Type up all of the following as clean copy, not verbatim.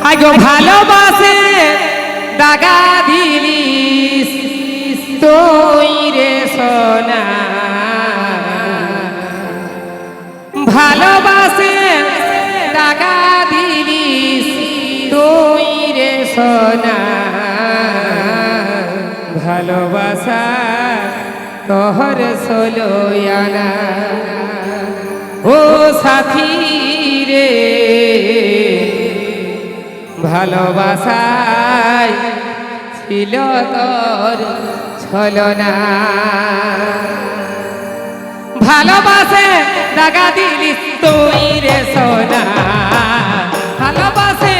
আগো ভালোবাসে দাগা দিলিস তুই রে সোনা, ভালোবাসে দাগা দিলিস তুই রে সোনা, ভালোবাসা তোহর সোলোয়ানা ও সাথী রে, ভালোবাসায় ছিল তোর ছলনা। ভালোবাসে দাগা দিলিস তুই রে সোনা, ভালোবাসে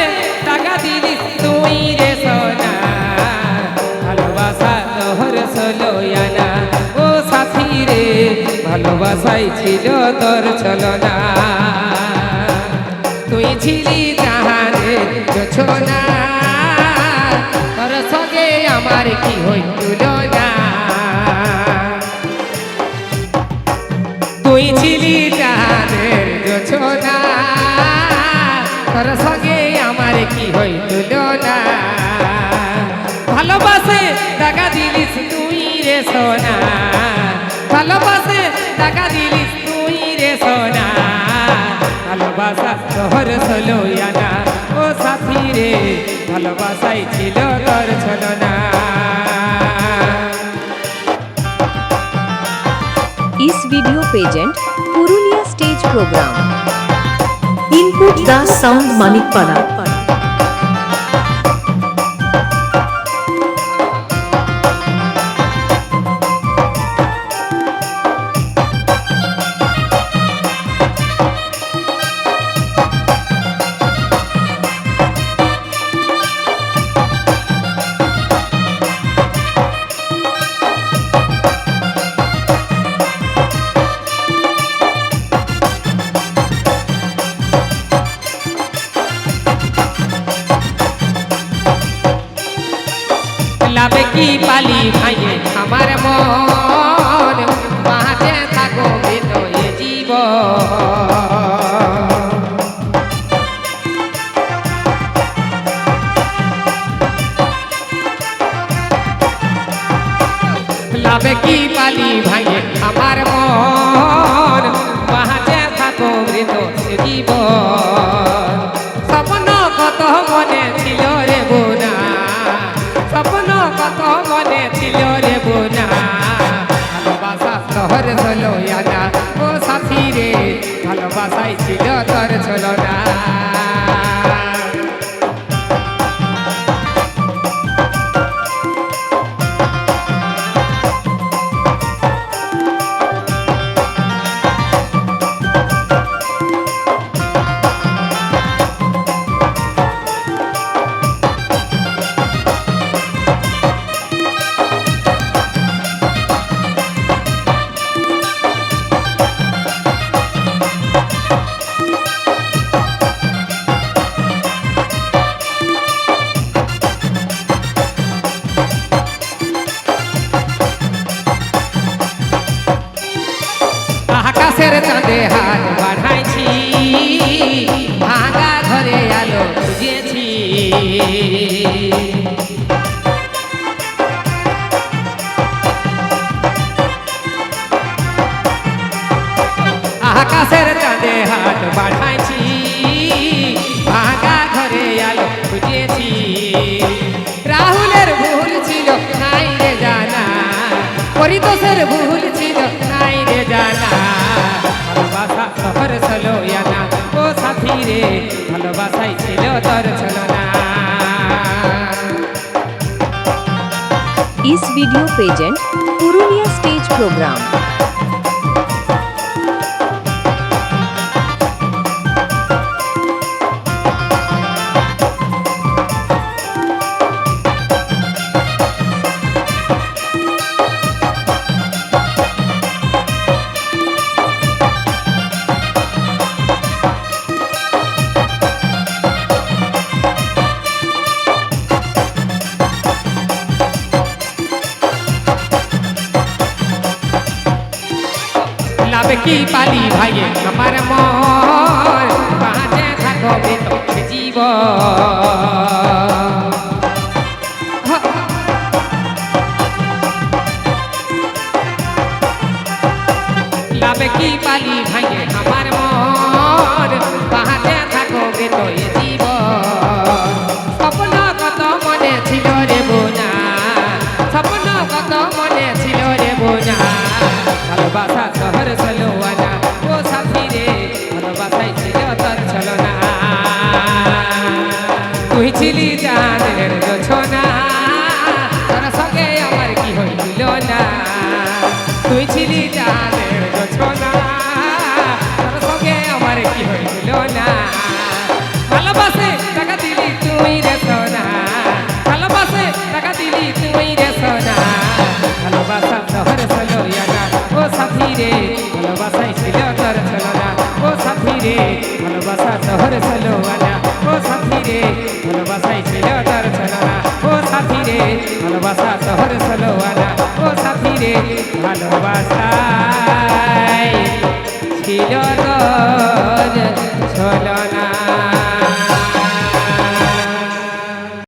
দাগা দিলিস তুই রে সোনা, ভালোবাসা তোর ছলনা ও সাথী রে, ভালোবাসায় ছিল তোর ছলনা। তুই ছিলি জাহানে জোছনা, তোর সঙ্গে আমার কি হইল না। তুই ছিলি জাহানের জোছনা, তোর সঙ্গে আমার কি হইল না। ভালোবাসে দাগা দিলিস তুই রে সোনা, ভালোবাসে দাগা দিলিস তুই রে সোনা, ভালোবাসা তোর ছলনা ও সাথী রে, ভালোবাসাই ছিল তোর ছলনা। इस video pageant Purulia stage programme input Das sound Manikpara. লাভে কি পালি ভাইয়ে আমার মন, বাঁচে থাকো বিনয়ে জীবন। লাভে কি পালি ভাইয়ে আমার মন, বাঁচে থাকো বিনয়ে জীবন। স্বপ্ন কত মনে ছিল রে বোনা, স্বপ্ন কত মনে ছিল রে বোনা, ভালোবাসা তোর ছলনা ও সাথী রে, ভালোবাসাই ছিল তোর ছলনা। আকাশের চাঁদে হাত বাড়াইছি, ভাঙা ঘরে আলো খুঁজেছি। আকাশের চাঁদে হাত বাড়াইছি, ভাঙা ঘরে আলো খুঁজেছি। রাহুলের ভুল ছিল নাই রে জানা, পরিতোষের ভুল ছিল নাই রে জানা, ভালোবাসা তোর ছলনা ও সাথী রে, ভালোবাসাই ছিল তোর ছলনা। इस video pageant Purulia stage programme লাভ কি পালি ভাইয়ে আমার মন, বাঁচে থাকবে তোর জীবন। তো এ জীবন স্বপ্ন কত মনে ছিল রে বোনা স্বপ্ন কত মনে ছিল রে বোনা ভালোবাসা শহর চলোয়ানা ও সাথী রে ভালোবাসাই ছিল তোর ছলনা তুই ছিলি চাঁদের জোছনা তোর সঙ্গে আমার কি হইল না তুই ছিলি চাঁদের জোছনা তোর সঙ্গে আমার কি হইল না ভালোবাসে টাকা দিলি তুই রে সোনা ভালোবাসে টাকা দিলি তুই রে সোনা ভালোবাসা শহর চলোয়ানা ও সাথী রে ভালোবাসাই ছিল তোর ছলনা ও সাথী রে ভালোবাসা শহর চলোয়ানা ও সাথী রে ভালোবাসাই ছিল তোর ছলনা ও সাথী রে ভালোবাসা শহর চলোয়ানা ও সাথী রে ভালোবাসাই ছিল তোর ছলনা